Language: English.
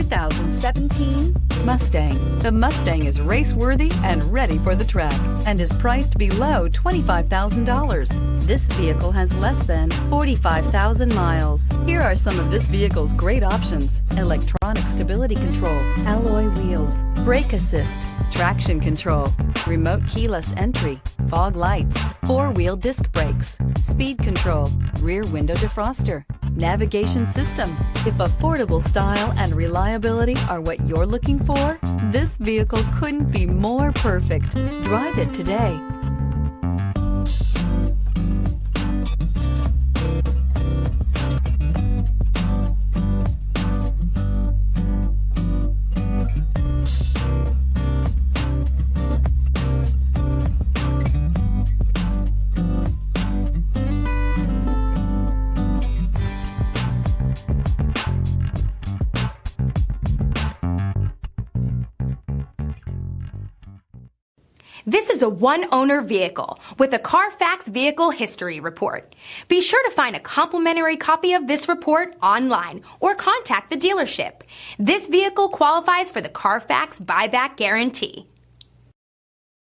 2017 Mustang. The Mustang is race-worthy and ready for the track and is priced below $25,000. This vehicle has less than 45,000 miles. Here are some of this vehicle's great options: electronic stability control, alloy wheels, brake assist, traction control, remote keyless entry, fog lights, four-wheel disc brakes, speed control, rear window defroster, navigation system. If affordable style and reliability are what you're looking for, this vehicle couldn't be more perfect. Drive it today. This is a one-owner vehicle with a CARFAX Vehicle History Report. Be sure to find a complimentary copy of this report online or contact the dealership. This vehicle qualifies for the CARFAX Buyback Guarantee.